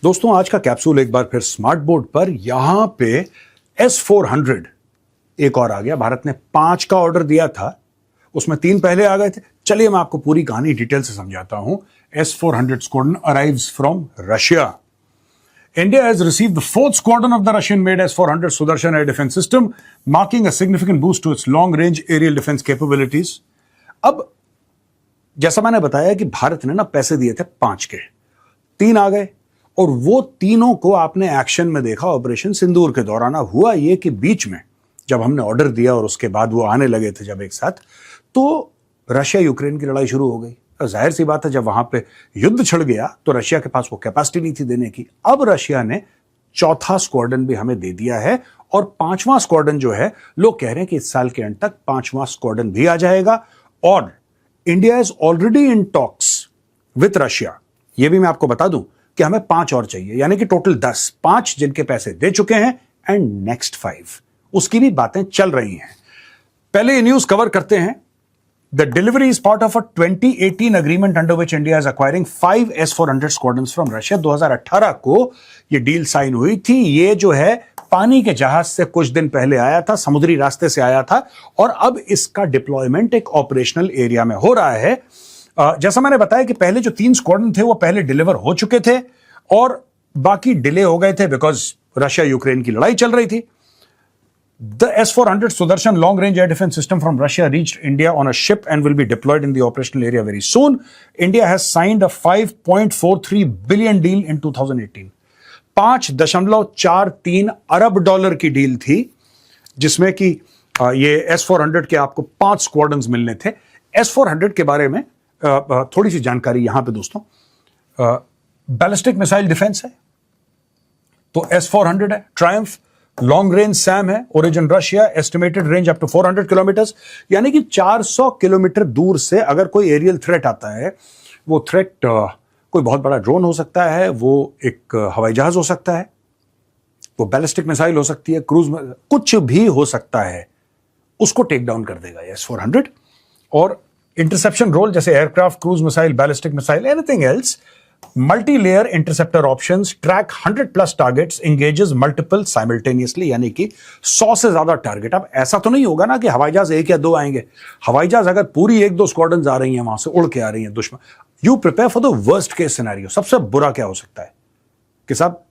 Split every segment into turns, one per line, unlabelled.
दोस्तों आज का कैप्सूल एक बार फिर स्मार्ट बोर्ड पर। यहां पे S400 एक और आ गया। भारत ने 5 का ऑर्डर दिया था, उसमें 3 पहले आ गए थे। चलिए मैं आपको पूरी कहानी डिटेल से समझाता हूं। S400 squadron arrives from Russia. India has received the 4th squadron of the Russian-made S-400 Sudarshan air defense system, marking a significant boost to its long-range aerial defense capabilities. अब जैसा मैंने बताया कि भारत ने ना पैसे दिए थे 5 के, 3 आ गए और वो तीनों को आपने एक्शन में देखा ऑपरेशन सिंदूर के दौरान। हुआ ये कि बीच में जब हमने ऑर्डर दिया और उसके बाद वो आने लगे थे जब एक साथ, तो रशिया यूक्रेन की लड़ाई शुरू हो गई। जाहिर सी बात है, जब वहां पे युद्ध छिड़ गया तो रशिया के पास वो कैपेसिटी नहीं थी देने की। अब रशिया ने 4था स्क्वाड्रन भी हमें दे दिया है और 5वां स्क्वाड्रन जो है, लोग कह रहे हैं कि इस साल के अंत तक 5वां स्क्वाड्रन भी आ जाएगा। और India is already in talks with Russia. ये भी मैं आपको बता दूं कि हमें 5 और चाहिए, यानी कि टोटल 10, 5 जिनके पैसे दे चुके हैं एंड नेक्स्ट 5 उसकी भी बातें चल रही हैं। पहले ये न्यूज कवर करते हैं। The delivery is part of a 2018 agreement under which India is acquiring 5 S-400 squadrons from Russia। 2018 को ये डील साइन हुई थी। ये जो है पानी के जहाज से कुछ दिन पहले आया था, समुद्री रास्ते से आया था और अब इसका डिप्लॉयमेंट एक ऑपरेशनल एरिया में हो रहा है। जैसा मैंने बताया कि पहले जो 3 स्क्वाड्रन थे वो पहले डिलीवर हो चुके थे और बाकी डिले हो गए थे बिकॉज रशिया यूक्रेन की लड़ाई चल रही थी। The S-400 Sudarshan long-range air defense system from Russia reached India on a ship and will be deployed in the operational area very soon. India has signed a 5.43 billion deal in 2018. 5.43 Arab dollar की deal थी, जिसमें कि ये S-400 के आपको 5 squadrons मिलने थे। S-400 के बारे में थोड़ी सी जानकारी यहां पे दोस्तों। बैलिस्टिक मिसाइल डिफेंस है तो S-400 है। ट्रायम्फ लॉन्ग रेंज सैम है, origin Russia, estimated range up to 400 kilometres, यानी कि 400 किलोमीटर दूर से अगर कोई एरियल थ्रेट आता है, वो थ्रेट कोई बहुत बड़ा ड्रोन हो सकता है, वो एक हवाई जहाज हो सकता है, वो बैलिस्टिक मिसाइल हो सकती है, क्रूज, कुछ भी हो सकता है, उसको टेक डाउन कर देगा S-400। और इंटरसेप्शन रोल जैसे aircraft, cruise missile, ballistic missile, anything else, multi-layer interceptor options, track 100+ targets, engages multiple simultaneously, यानी कि 100 से ज्यादा टारगेट। अब ऐसा तो नहीं होगा ना कि हवाई जहाज 1 या 2 आएंगे। हवाई जहाज अगर पूरी 1-2 स्क्वाड्रन्स आ रही हैं, वहां से उड़ के आ रही हैं दुश्मन, you prepare for the worst case scenario. सबसे बुरा क्या हो सकता है कि साहब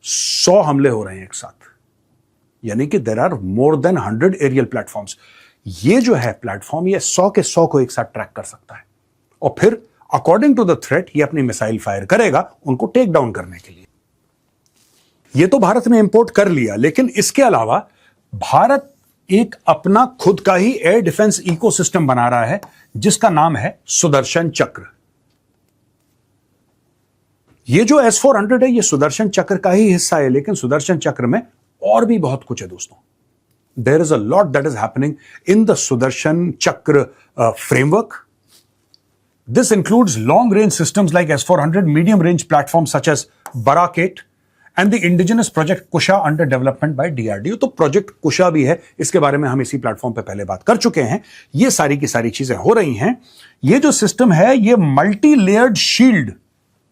100 हमले हो रहे हैं एक साथ, यानी कि there are more than 100 aerial platforms. ये जो है प्लेटफॉर्म, ये 100 के 100 को एक साथ ट्रैक कर सकता है और फिर अकॉर्डिंग टू द थ्रेट ये अपनी मिसाइल फायर करेगा उनको टेक डाउन करने के लिए। ये तो भारत ने इंपोर्ट कर लिया, लेकिन इसके अलावा भारत एक अपना खुद का ही एयर डिफेंस इकोसिस्टम बना रहा है जिसका नाम है सुदर्शन चक्र। ये जो S-400 है ये सुदर्शन चक्र का ही हिस्सा है, लेकिन सुदर्शन चक्र में और भी बहुत कुछ है दोस्तों। There is a lot that is happening in the Sudarshan Chakra framework. This includes long-range systems like S-400, medium-range platforms such as Barak-8, and the indigenous project Kusha under development by DRDO। तो प्रोजेक्ट कुशा भी है, इसके बारे में हम इसी platform पे पहले बात कर चुके हैं। ये सारी की सारी चीजें हो रही हैं। ये जो सिस्टम है ये मल्टी लेयर्ड शील्ड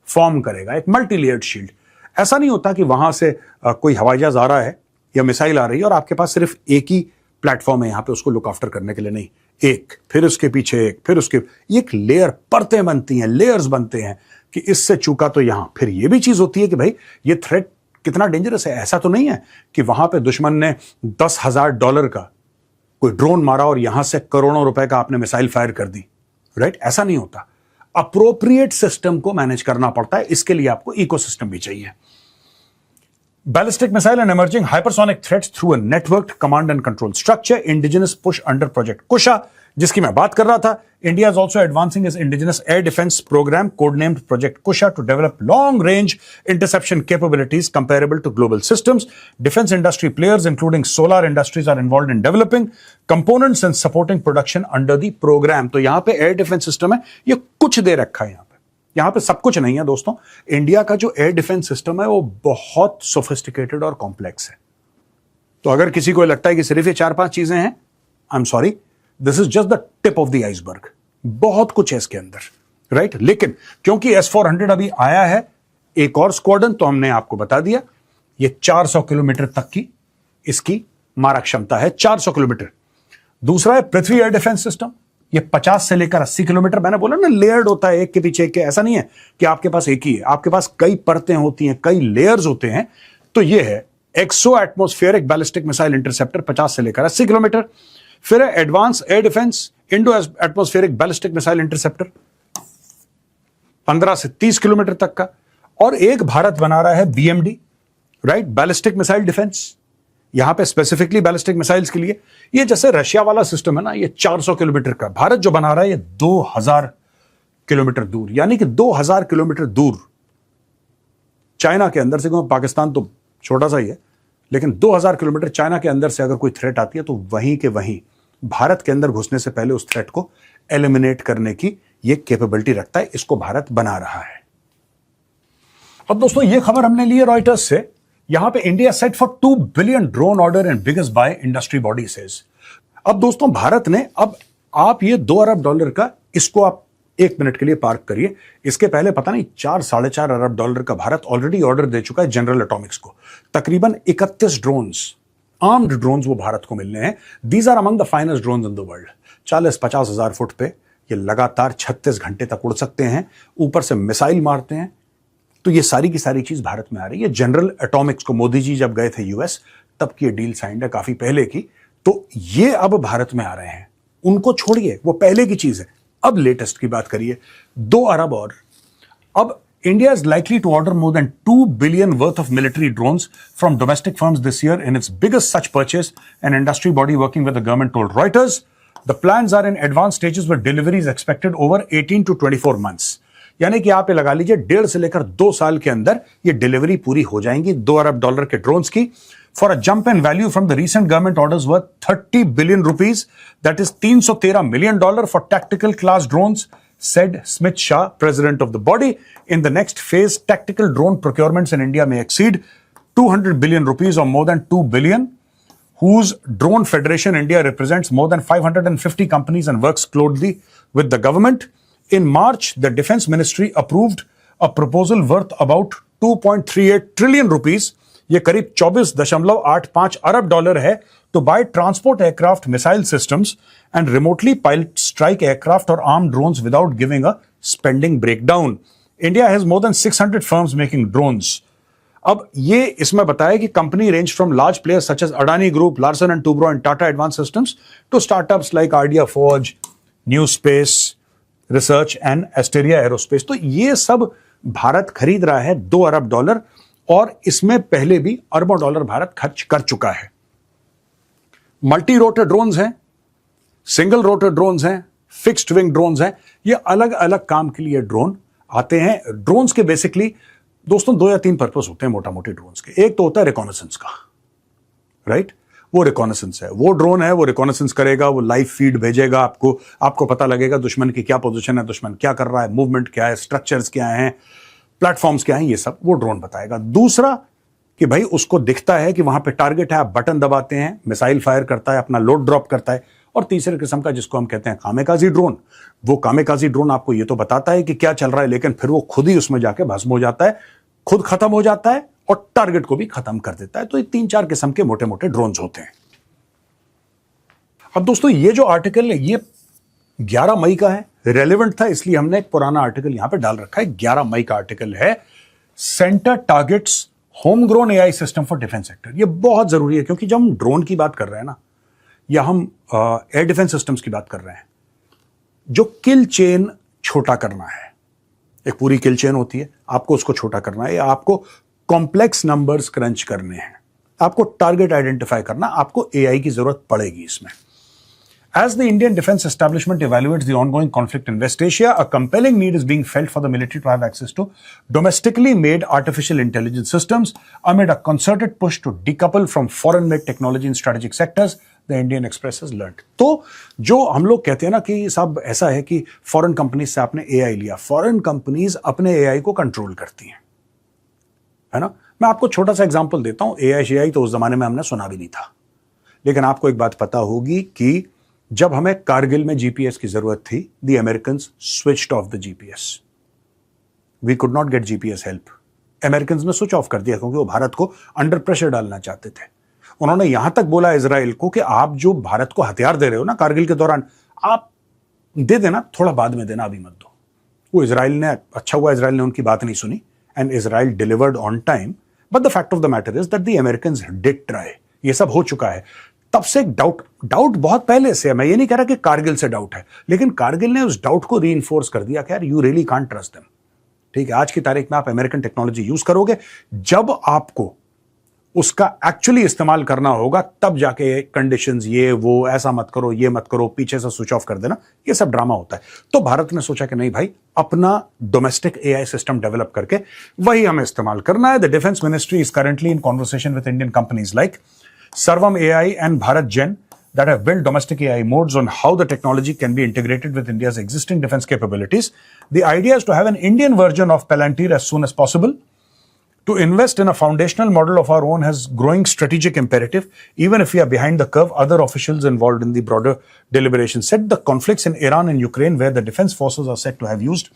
फॉर्म करेगा, एक मल्टी लेयर्ड शील्ड। ऐसा नहीं होता कि वहां से कोई हवाई जहाज आ रहा है या मिसाइल आ रही है और आपके पास सिर्फ एक ही प्लेटफॉर्म है यहां पे उसको लुक आफ्टर करने के लिए। नहीं, एक, फिर उसके पीछे एक, फिर उसके एक लेयर, परतें बनती हैं, लेयर्स बनते हैं कि इससे चूका तो यहां। फिर यह भी चीज होती है कि भाई ये थ्रेट कितना डेंजरस है। ऐसा तो नहीं है कि वहां पे दुश्मन ने $10,000 का कोई ड्रोन मारा और यहां से करोड़ों रुपए का आपने मिसाइल फायर कर दी, राइट? ऐसा नहीं होता। अप्रोप्रिएट सिस्टम को मैनेज करना पड़ता है, इसके लिए आपको इकोसिस्टम भी चाहिए। Ballistic missile and emerging hypersonic threats through a networked command and control structure, indigenous push under Project Kusha, जिसकी मैं बात कर रहा था। India is also advancing its indigenous air defense program, codenamed Project Kusha, to develop long-range interception capabilities comparable to global systems. Defense industry players, including solar industries, are involved in developing components and supporting production under the program। तो यहां पे air defense system है, ये कुछ दे रखा है यहां पे। यहां पे सब कुछ नहीं है दोस्तों। इंडिया का जो एयर डिफेंस सिस्टम है वो बहुत सोफिस्टिकेटेड और कॉम्प्लेक्स है। तो अगर किसी को लगता है कि सिर्फ ये 4-5 चीजें हैं, I am sorry, this is just the tip of the iceberg. बहुत कुछ है इसके अंदर, राइट? लेकिन क्योंकि S-400 अभी आया है, एक और स्क्वाड्रन तो हमने आपको बता दिया, ये 400 किलोमीटर तक की इसकी मारक क्षमता है, 400 किलोमीटर। दूसरा है पृथ्वी एयर डिफेंस सिस्टम, ये 50 से लेकर 80 किलोमीटर। मैंने बोला ना लेयर्ड होता है, एक के पीछे एक के, ऐसा नहीं है कि आपके पास एक ही है, आपके पास कई परतें होती हैं, कई लेयर्स होते हैं। तो ये है exo atmospheric ballistic missile interceptor, 50 से लेकर 80 किलोमीटर। फिर है advance air defence endo atmospheric ballistic missile interceptor, 15 से 30 किलोमीटर तक का। और एक भारत बना रहा है BMD, right, ballistic missile defence, यहां पे स्पेसिफिकली बैलिस्टिक मिसाइल्स के लिए। ये जैसे रशिया वाला सिस्टम है ना, ये 400 किलोमीटर का, भारत जो बना रहा है ये 2000 किलोमीटर दूर, यानी कि 2000 किलोमीटर दूर चाइना के अंदर से। पाकिस्तान तो छोटा सा ही है, लेकिन 2000 किलोमीटर चाइना के अंदर से अगर कोई थ्रेट आती है तो वहीं के वहीं भारत के अंदर घुसने से पहले उस थ्रेट को एलिमिनेट करने की ये कैपेबिलिटी रखता है। इसको भारत बना रहा है। अब दोस्तों ये खबर हमने ली है रॉयटर्स से। यहां पे India set for 2 billion drone order and biggest by industry body says. अब दोस्तों भारत ने, अब आप ये $2 अरब का, इसको आप 1 मिनट के लिए पार्क करिए। इसके पहले पता नहीं 4-4.5 अरब डॉलर का भारत ऑलरेडी ऑर्डर दे चुका है जनरल एटॉमिक्स को। तकरीबन 31 ड्रोन्स, आर्म्ड ड्रोन्स वो भारत को मिलने हैं। These are among the finest drones in the world. 40-50 हजार फुट पे ये लगातार 36 घंटे तक उड़ सकते हैं, ऊपर से मिसाइल मारते हैं। तो ये सारी की सारी चीज भारत में आ रही है। जनरल एटॉमिक्स को मोदी जी जब गए थे यूएस, तब की ये डील साइंड है, काफी पहले की। तो ये अब भारत में आ रहे हैं, उनको छोड़िए, वो पहले की चीज है। अब लेटेस्ट की बात करिए, 2 अरब और। अब India is likely to order more than 2 billion worth of military drones from domestic firms this year in its biggest such purchase, an industry body working with the government told Reuters. The plans are in advanced stages with deliveries expected over 18 to 24 months. यानी कि आप ये लगा लीजिए 1.5 से लेकर 2 साल के अंदर ये डिलीवरी पूरी हो जाएंगी $2 अरब के ड्रोन्स की। For a jump in value from the recent government orders worth 30 billion rupees, that is $313 million for tactical class drones, said Smit Shah, president of the body. In the next phase, tactical drone procurements in India may exceed 200 billion rupees or more than 2 billion, whose Drone Federation India represents more than 550 companies and works closely with the government. In March, the Defense Ministry approved a proposal worth about 2.38 trillion rupees. ये करीब 24.85 अरब dollar है to buy transport aircraft missile systems and remotely pilot strike aircraft or armed drones without giving a spending breakdown. India has more than 600 firms making drones. अब ये इसमें बताया कि company range from large players such as Adani group, Larsen and Toubro and Tata advance systems to startups like Idea Forge, New Space Research and Asteria aerospace. तो ये सब भारत खरीद रहा है $2 अरब, और इसमें पहले भी अरबों डॉलर भारत खर्च कर चुका है। मल्टी रोटर ड्रोन्स हैं, सिंगल रोटर ड्रोन्स हैं, फिक्स्ड विंग ड्रोन्स हैं। ये अलग अलग काम के लिए ड्रोन आते हैं। ड्रोन्स के बेसिकली दोस्तों 2 या 3 पर्पस होते हैं मोटा मोटी ड्रोन्स के। एक तो होता है रिकॉनेसेंस का, राइट, वो रिकॉनेसेंस है, वो ड्रोन है, वो रिकॉनेसेंस करेगा, वो लाइव फीड भेजेगा आपको पता लगेगा दुश्मन की क्या पोजीशन है, दुश्मन क्या कर रहा है, मूवमेंट क्या है, स्ट्रक्चर्स क्या हैं, प्लेटफॉर्म्स क्या हैं, ये सब वो ड्रोन बताएगा। दूसरा कि भाई उसको दिखता है कि वहां पे टारगेट है, आप बटन दबाते हैं, मिसाइल फायर करता है, अपना लोड ड्रॉप करता है। और तीसरे किस्म का जिसको हम कहते हैं कामेकाजी ड्रोन, वो कामेकाजी ड्रोन आपको ये तो बताता है कि क्या चल रहा है, लेकिन फिर वो खुद ही उसमें जाके भस्म हो जाता है, खुद खत्म हो जाता है और टारगेट को भी खत्म कर देता है। तो ये 3-4 किस्म के मोटे मोटे ड्रोन्स होते हैं। अब दोस्तों ये जो आर्टिकल है ये 11 मई का है, रेलेवेंट था इसलिए हमने एक पुराना आर्टिकल यहां पे डाल रखा है। 11 मई का आर्टिकल है, centre targets home grown AI system for defence sector. ये बहुत जरूरी है क्योंकि जब हम ड्रोन की बात कर रहे हैं ना, या हम एयर डिफेंस सिस्टम्स की बात कर रहे हैं, जो किल चेन छोटा करना है, एक पूरी किल चेन होती है, आपको उसको छोटा करना है, या आपको कॉम्प्लेक्स नंबर्स क्रंच करने हैं, आपको टारगेट आइडेंटिफाई करना, आपको एआई की जरूरत पड़ेगी इसमें। As the Indian Defence Establishment evaluates the ongoing conflict in West Asia, a compelling need is being felt for the military to have access to domestically made artificial intelligence systems amid a concerted push to decouple from foreign-made technology in strategic sectors, the Indian Express has learned. तो जो हम लोग कहते हैं ना कि सब ऐसा है कि फॉरेन कंपनीज से आपने एआई लिया, फॉरेन कंपनीज अपने एआई को कंट्रोल करती हैं, है ना। मैं आपको छोटा सा एग्जांपल देता हूं। एआई तो उस जमाने में हमने सुना भी नहीं था, लेकिन आपको एक बात पता होगी कि जब हमें कारगिल में जीपीएस की जरूरत थी, the Americans switched off the GPS. We could not get GPS help American ने स्विच ऑफ कर दिया क्योंकि वो भारत को अंडर प्रेशर डालना चाहते थे। उन्होंने यहां तक बोला इजराइल को कि आप जो भारत को हथियार दे रहे हो ना कारगिल के दौरान, आप दे देना, थोड़ा बाद में देना, अभी मत दो। वो इजराइल ने, अच्छा हुआ इजराइल ने उनकी बात नहीं सुनी, and Israel delivered on time. But the fact of the matter is that the Americans did try. ये सब हो चुका है। तब से एक डाउट बहुत पहले से है। मैं ये नहीं कह रहा कि कारगिल से डाउट है, लेकिन कारगिल ने उस डाउट को रीइंफोर्स कर दिया कि यार you really can't trust them. ठीक है, आज की तारीख में आप अमेरिकन टेक्नोलॉजी यूज करोगे, जब आपको उसका एक्चुअली इस्तेमाल करना होगा तब जाके कंडीशंस, ये वो, ऐसा मत करो, ये मत करो, पीछे से स्विच ऑफ कर देना, ये सब ड्रामा होता है। तो भारत ने सोचा कि नहीं भाई, अपना डोमेस्टिक एआई सिस्टम डेवलप करके वही हमें इस्तेमाल करना है। The defence ministry is currently in conversation with Indian companies like Sarvam AI and Bharat Gen that have built domestic AI modes on how the technology can be integrated with India's existing defense capabilities. The idea is to have an Indian version of Palantir as soon as possible. To invest in a foundational model of our own has growing strategic imperative. Even if we are behind the curve, other officials involved in the broader deliberations said the conflicts in Iran and Ukraine, where the defense forces are said to have used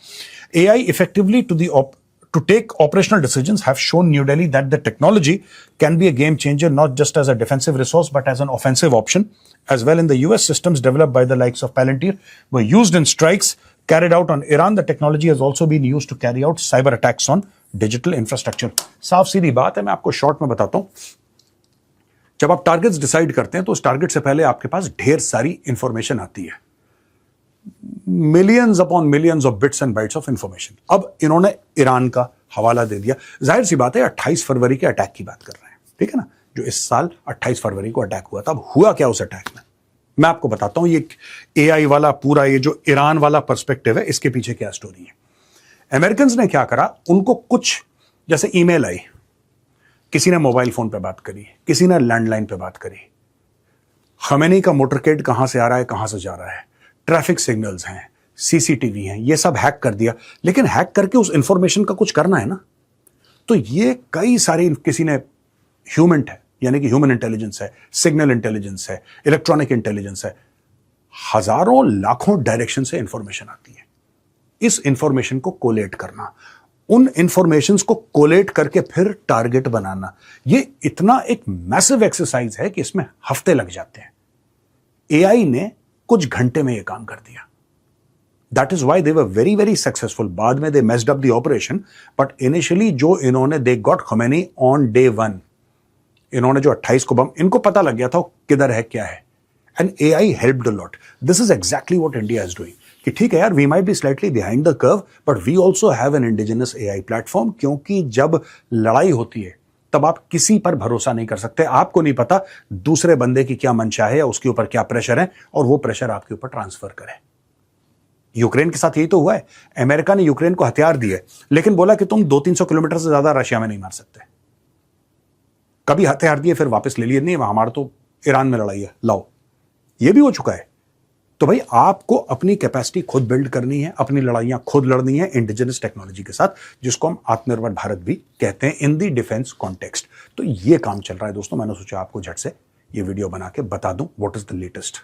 AI effectively to take operational decisions, have shown New Delhi that the technology can be a game changer, not just as a defensive resource, but as an offensive option. As well, in the US, systems developed by the likes of Palantir were used in strikes carried out on Iran. The technology has also been used to carry out cyber attacks on digital infrastructure. साफ सीधी बात है, मैं आपको short में बताता हूं। जब आप टारगेट्स डिसाइड करते हैं तो उस टारगेट से पहले आपके पास ढेर सारी इंफॉर्मेशन आती है, millions upon millions of bits and bytes of information. अब इन्होंने ईरान का हवाला दे दिया। जाहिर सी बात है, 28 फरवरी के अटैक की बात कर रहे हैं, ठीक है ना, जो इस साल 28 फरवरी को अटैक हुआ था। अब हुआ क्या उस अटैक में, मैं आपको बताता हूं। ये एआई वाला पूरा ये जो ईरान वाला पर्सपेक्टिव है, इसके पीछे क्या स्टोरी है। अमेरिकन्स ने क्या करा, उनको कुछ जैसे ईमेल आई, किसी ने मोबाइल फोन पे बात करी, किसी ने लैंडलाइन पे बात करी, खमेनी का मोटरकेड कहां से आ रहा है, कहां से जा रहा है, ट्रैफिक सिग्नल्स हैं, सीसीटीवी हैं, ये सब हैक कर दिया। लेकिन हैक करके उस इंफॉर्मेशन का कुछ करना है ना, तो ये कई सारे, किसी ने ह्यूमन है, यानी कि ह्यूमन इंटेलिजेंस है, सिग्नल इंटेलिजेंस है, इलेक्ट्रॉनिक इंटेलिजेंस है, हजारों लाखों डायरेक्शन से इंफॉर्मेशन आती है। इस इंफॉर्मेशन को कोलेट करना, उन इंफॉर्मेशन को कोलेट करके फिर टारगेट बनाना, ये इतना एक मैसिव एक्सरसाइज है कि इसमें हफ्ते लग जाते हैं। एआई ने कुछ घंटे में यह काम कर दिया। That is why they were very very successful. बाद में they messed up the operation, but initially जो इन्होंने, they got Khamenei on day 1। इन्होंने जो 28 को बम, इनको पता लग गया था किधर है, क्या है, and AI helped a lot. This is exactly what India is doing कि ठीक है यार, we might be slightly behind the curve, but we also have an indigenous AI platform. क्योंकि जब लड़ाई होती है तब आप किसी पर भरोसा नहीं कर सकते। आपको नहीं पता दूसरे बंदे की क्या मंशा है या उसके ऊपर क्या प्रेशर है, और वो प्रेशर आपके ऊपर ट्रांसफर करे। यूक्रेन के साथ यही तो हुआ है। अमेरिका ने यूक्रेन को हथियार दिए, लेकिन बोला कि तुम 200-300 किलोमीटर से ज्यादा रशिया में नहीं मार सकते। कभी हथियार दिए फिर वापस ले लिए, नहीं हमारा तो ईरान में लड़ाई है, लाओ। ये भी हो चुका है। तो भाई आपको अपनी कैपेसिटी खुद बिल्ड करनी है, अपनी लड़ाइयां खुद लड़नी है इंडिजिनस टेक्नोलॉजी के साथ, जिसको हम आत्मनिर्भर भारत भी कहते हैं इन दी डिफेंस कॉन्टेक्स्ट। तो ये काम चल रहा है दोस्तों। मैंने सोचा आपको झट से ये वीडियो बना के बता दूं व्हाट इज द लेटेस्ट।